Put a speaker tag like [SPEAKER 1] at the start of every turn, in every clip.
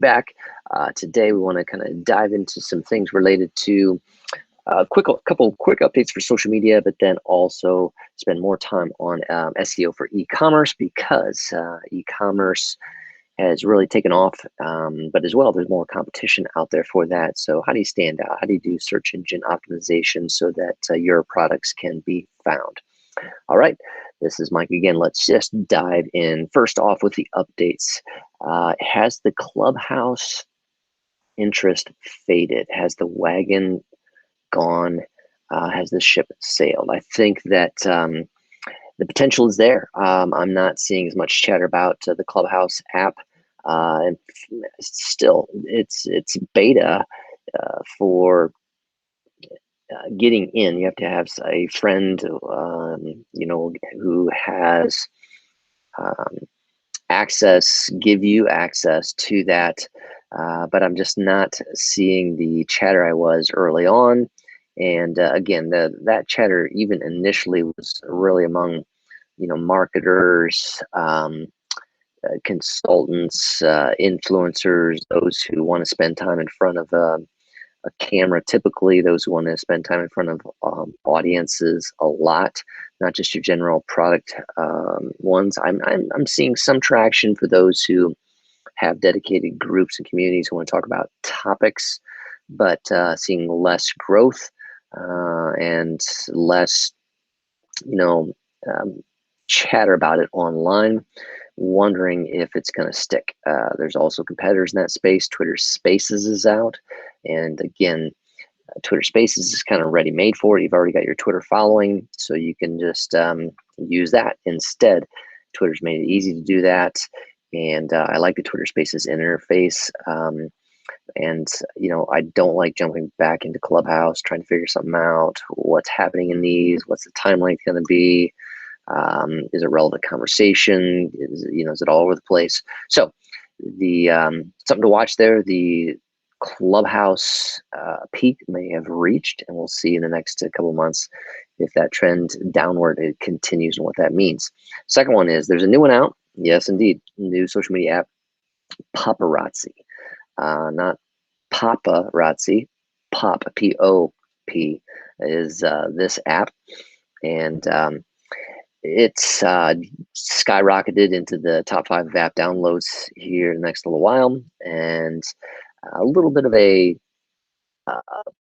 [SPEAKER 1] back. Today we want to kind of dive into some things related to couple quick updates for social media, but then also spend more time on SEO for e-commerce, because e-commerce has really taken off, but as well, there's more competition out there for that. So how do you stand out? How do you do search engine optimization so that your products can be found? All right, this is Mike again. Let's just dive in. First off with the updates. Has the Clubhouse interest faded? Has the wagon gone? Has the ship sailed? I think that the potential is there. I'm not seeing as much chatter about the Clubhouse app. And still, it's beta for getting in. You have to have a friend, who has give you access to that. But I'm just not seeing the chatter I was early on. And again, that chatter even initially was really among, marketers, consultants, influencers, those who want to spend time in front of a camera, typically those who want to spend time in front of audiences a lot, not just your general product ones. I'm seeing some traction for those who have dedicated groups and communities who want to talk about topics, but seeing less growth and less, chatter about it online. Wondering if it's going to stick. There's also competitors in that space. Twitter Spaces is out, and again, Twitter Spaces is kind of ready-made for it. You've already got your Twitter following, so you can just use that instead. Twitter's made it easy to do that, and I like the Twitter Spaces interface. And I don't like jumping back into Clubhouse, trying to figure something out. What's happening in these? What's the time length going to be? Is it relevant conversation? Is it all over the place? So the something to watch there. The Clubhouse peak may have reached, and we'll see in the next couple of months if that trend downward it continues and what that means. Second one is there's a new one out. Yes, indeed, new social media app, Poparazzi, not Paparazzi. Pop, P-O-P, is this app, and it's skyrocketed into the top 5 of app downloads here in the next little while, and a little bit of a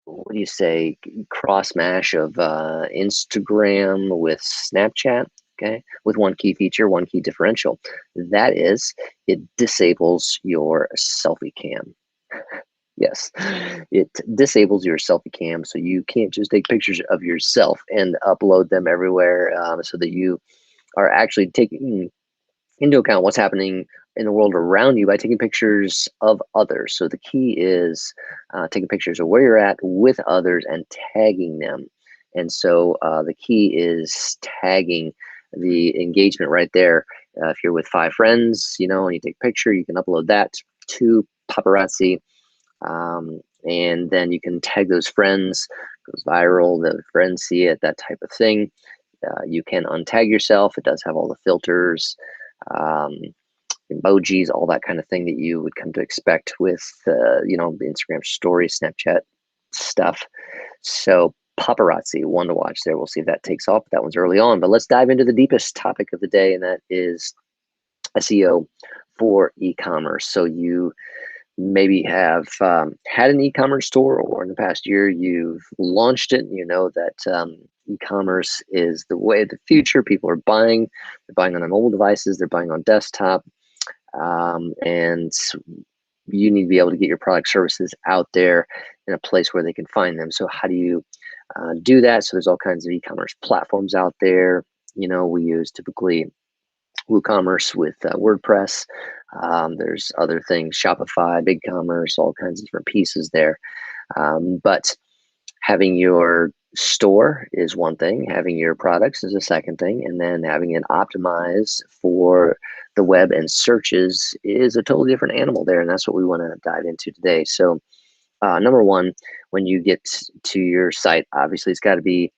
[SPEAKER 1] what do you say, cross mash of Instagram with Snapchat. Okay, with one key feature, one key differential. That is, it disables your selfie cam. Yes, it disables your selfie cam, so you can't just take pictures of yourself and upload them everywhere, so that you are actually taking into account what's happening in the world around you by taking pictures of others. So the key is taking pictures of where you're at with others and tagging them. And so the key is tagging the engagement right there. If you're with 5 friends, and you take a picture, you can upload that to Poparazzi. And then you can tag those friends, goes viral, the friends see it, that type of thing. You can untag yourself. It does have all the filters, emojis, all that kind of thing that you would come to expect with, the Instagram stories, Snapchat stuff. So Poparazzi, one to watch there. We'll see if that takes off. That one's early on, but let's dive into the deepest topic of the day, and that is SEO for e-commerce. So you maybe have had an e-commerce store, or in the past year you've launched it. You know that e-commerce is the way of the future. People are buying. They're buying on their mobile devices. They're buying on desktop. And you need to be able to get your product services out there in a place where they can find them. So how do you do that? So there's all kinds of e-commerce platforms out there. We use typically WooCommerce with WordPress. There's other things, Shopify, BigCommerce, all kinds of different pieces there. But having your store is one thing, having your products is a second thing, and then having it optimized for the web and searches is a totally different animal there, and that's what we want to dive into today. So number one, when you get to your site, obviously it's got to be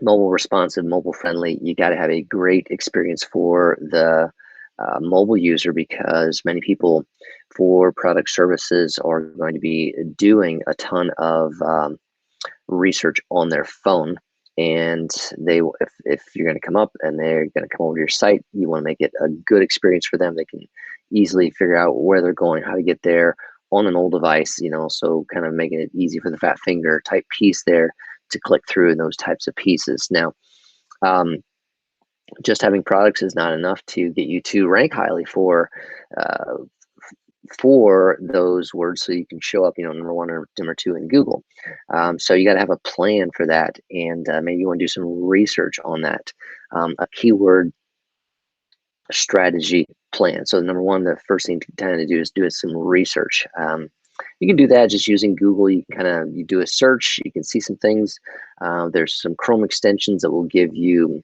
[SPEAKER 1] mobile responsive, mobile friendly. You got to have a great experience for the mobile user, because many people for product services are going to be doing a ton of research on their phone. And if you're going to come up and they're going to come over to your site, you want to make it a good experience for them. They can easily figure out where they're going, how to get there on an old device, so kind of making it easy for the fat finger type piece there to click through, and those types of pieces. Now, just having products is not enough to get you to rank highly for those words, so you can show up, number one or number two in Google. So you got to have a plan for that, and maybe you want to do some research on that. A keyword strategy plan. So number one, the first thing to kind of do is do some research. You can do that just using Google. You do a search. You can see some things. There's some Chrome extensions that will give you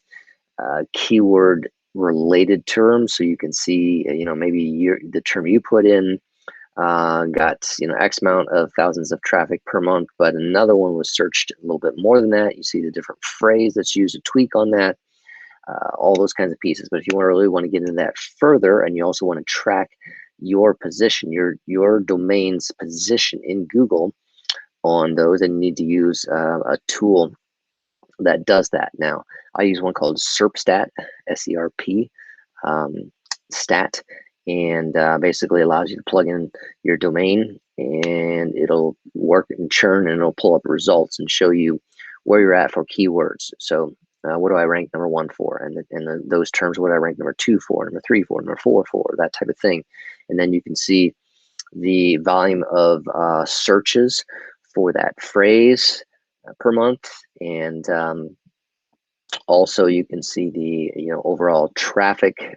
[SPEAKER 1] keyword related terms, so you can see, maybe the term you put in got X amount of thousands of traffic per month, but another one was searched a little bit more than that. You see the different phrase that's used to tweak on that, all those kinds of pieces. But if you really want to get into that further, and you also want to track your position, your domain's position in Google on those, then you need to use a tool that does that. Now, I use one called SERP, S-E-R-P, stat, and basically allows you to plug in your domain, and it'll work and churn, and it'll pull up results and show you where you're at for keywords. So what do I rank number one for? And those terms, what do I rank number two for, number three for, number four for, that type of thing. And then you can see the volume of searches for that phrase per month, and also you can see the overall traffic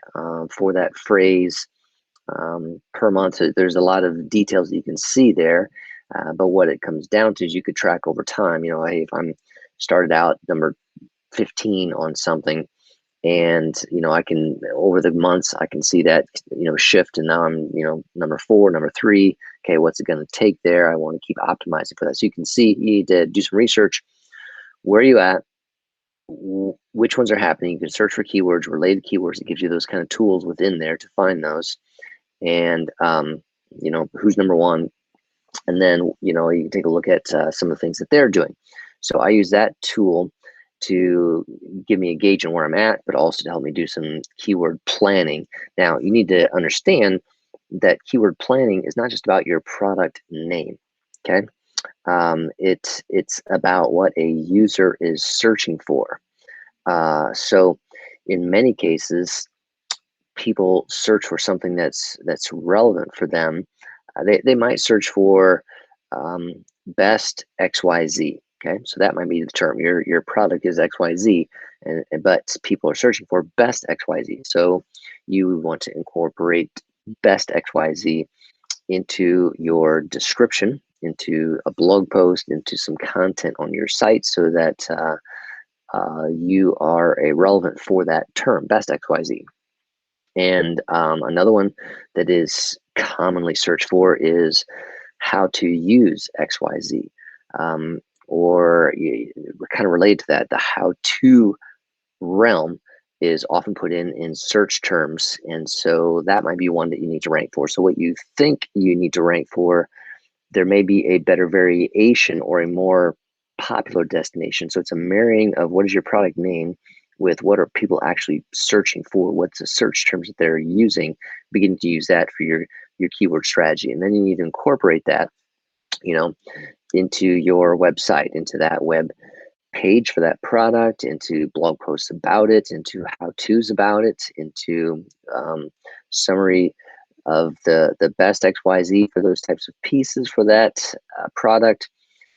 [SPEAKER 1] for that phrase per month. So there's a lot of details that you can see there, but what it comes down to is you could track over time. Hey, if I'm started out number 15 on something, and I can, over the months, I can see that shift, and now I'm number 4, number 3. Okay, what's it going to take there? I want to keep optimizing for that. So you can see, you need to do some research. Where are you at? Which ones are happening? You can search for keywords, related keywords. It gives you those kind of tools within there to find those, and who's number one, and then you can take a look at some of the things that they're doing. So I use that tool to give me a gauge on where I'm at, but also to help me do some keyword planning. Now, you need to understand that keyword planning is not just about your product name. Okay, it's about what a user is searching for. So in many cases, people search for something that's relevant for them. They might search for best XYZ. Okay, so that might be the term. Your product is XYZ, but people are searching for best XYZ. So you want to incorporate best XYZ into your description, into a blog post, into some content on your site, so that you are relevant for that term, best XYZ. And another one that is commonly searched for is how to use XYZ, or kind of related to that, the how-to realm is often put in search terms, and so that might be one that you need to rank for. So what you think you need to rank for, there may be a better variation or a more popular destination. So it's a marrying of what is your product name with what are people actually searching for, what's the search terms that they're using, begin to use that for your keyword strategy. And then you need to incorporate that, into your website, into that web page for that product, into blog posts about it, into how-tos about it, into summary of the best XYZ for those types of pieces for that product.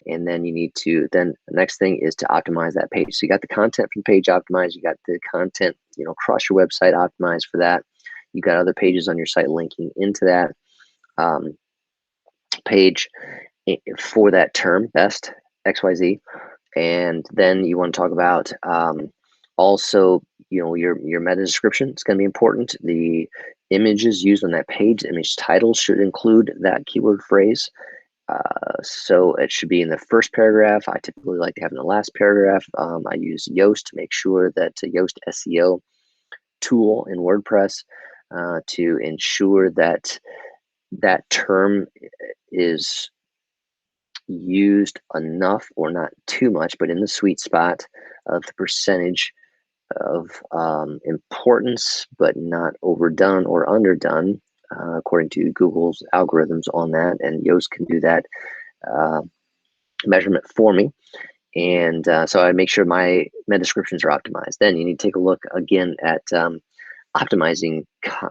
[SPEAKER 1] And then you need to, then the next thing is to optimize that page. So you got the content from page optimized, you got the content, across your website optimized for that. You got other pages on your site linking into that page for that term, best XYZ. And then you want to talk about also, your meta description. It's going to be important. The images used on that page, image titles should include that keyword phrase. So it should be in the first paragraph. I typically like to have in the last paragraph. I use Yoast to make sure that Yoast SEO tool in WordPress to ensure that that term is used enough, or not too much, but in the sweet spot of the percentage of importance, but not overdone or underdone, according to Google's algorithms on that. And Yoast can do that measurement for me. And so I make sure my meta descriptions are optimized. Then you need to take a look again at optimizing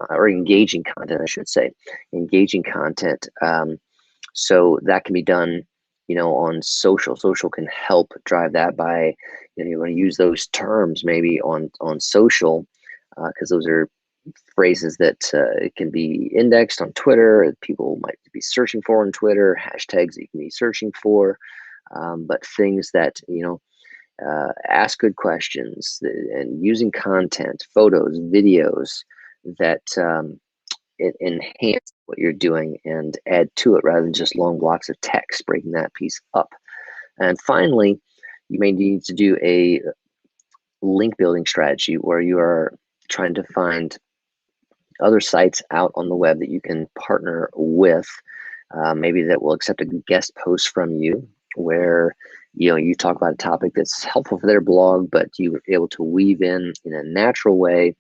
[SPEAKER 1] or engaging content, I should say, engaging content. So that can be done, on social. Social can help drive that by, you want to use those terms maybe on social, because those are phrases that can be indexed on Twitter. People might be searching for on Twitter, hashtags that you can be searching for, but things that, ask good questions and using content, photos, videos that enhance what you're doing and add to it rather than just long blocks of text, breaking that piece up. And finally, you may need to do a link building strategy where you are trying to find other sites out on the web that you can partner with, maybe that will accept a guest post from you, where you talk about a topic that's helpful for their blog, but you're able to weave in a natural way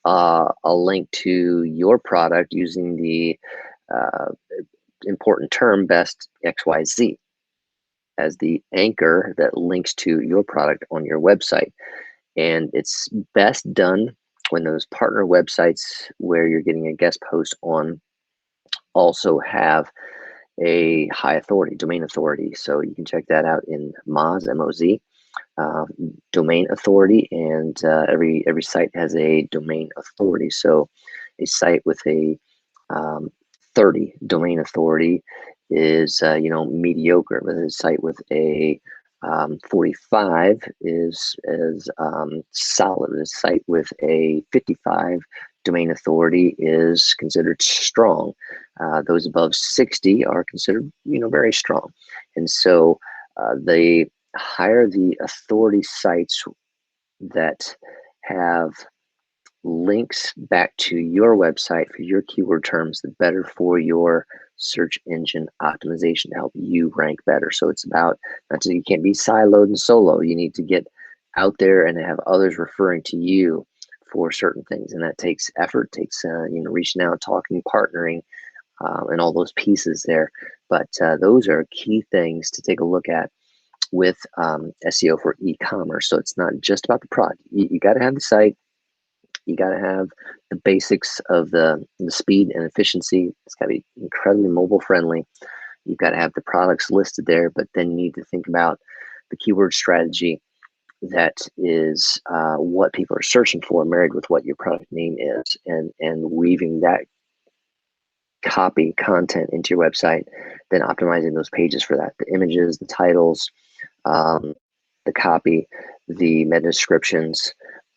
[SPEAKER 1] a link to your product using the important term best XYZ as the anchor that links to your product on your website. And it's best done when those partner websites where you're getting a guest post on also have a high authority, domain authority. So you can check that out in Moz, M-O-Z, domain authority, and every site has a domain authority. So a site with a 30 domain authority is mediocre, but a site with a 45 is solid. A site with a 55 domain authority is considered strong. Those above 60 are considered very strong. And so the higher the authority sites that have links back to your website for your keyword terms, the better for your search engine optimization to help you rank better. So it's about, not that you can't be siloed and solo. You need to get out there and have others referring to you for certain things, and that takes effort, takes reaching out, talking, partnering, and all those pieces there. But those are key things to take a look at with SEO for e-commerce. So it's not just about the product. You got to have the site. You got to have the basics of the speed and efficiency. It's got to be incredibly mobile friendly. You've got to have the products listed there, but then you need to think about the keyword strategy that is what people are searching for, married with what your product name is, and weaving that copy content into your website, then optimizing those pages for that, the images, the titles, the copy, the meta descriptions,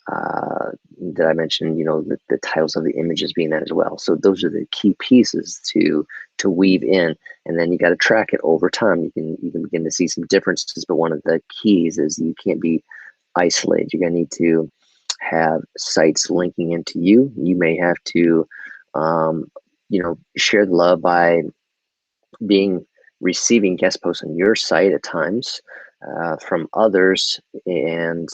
[SPEAKER 1] that I mentioned, the titles of the images being that as well. So those are the key pieces to weave in, and then you got to track it over time. You can begin to see some differences, but one of the keys is you can't be isolated. You're gonna need to have sites linking into you. You may have to, share the love by receiving guest posts on your site at times from others, and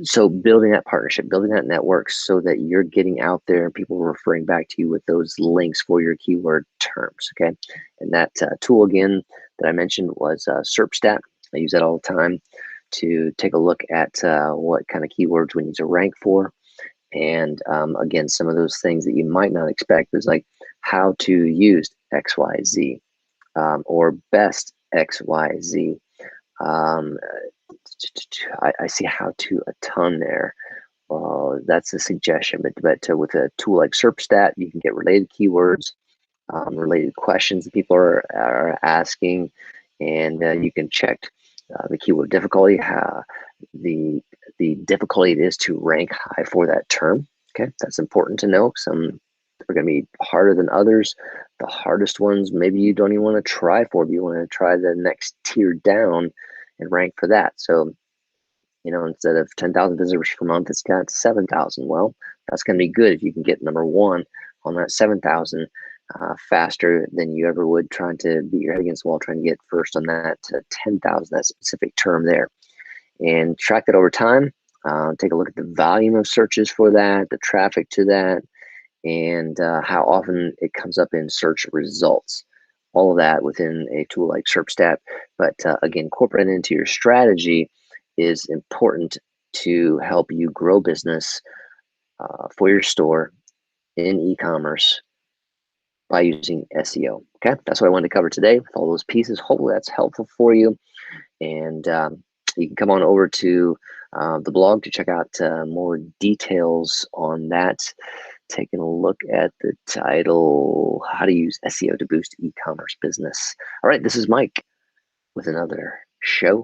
[SPEAKER 1] so building that partnership, building that network so that you're getting out there and people are referring back to you with those links for your keyword terms, okay? And that tool, again, that I mentioned was SERPstat. I use that all the time to take a look at what kind of keywords we need to rank for. And again, some of those things that you might not expect is like how to use XYZ or best XYZ. I see how to a ton there. That's a suggestion, but with a tool like SERPstat, you can get related keywords, related questions that people are asking, and you can check the keyword difficulty, the difficulty it is to rank high for that term. Okay, that's important to know. Some are going to be harder than others. The hardest ones, maybe you don't even want to try for, but you want to try the next tier down and rank for that. So You know, instead of 10,000 visitors per month, it's got 7,000. Well, that's going to be good if you can get number one on that 7,000 faster than you ever would trying to beat your head against the wall, trying to get first on that 10,000, that specific term there. And track that over time. Take a look at the volume of searches for that, the traffic to that, and how often it comes up in search results. All of that within a tool like SERPstat. But again, incorporating into your strategy is important to help you grow business for your store in e-commerce by using SEO. Okay, that's what I wanted to cover today with all those pieces. Hopefully that's helpful for you. And you can come on over to the blog to check out more details on that. Taking a look at the title, How to Use SEO to Boost E-Commerce Business. All right, this is Mike with another show.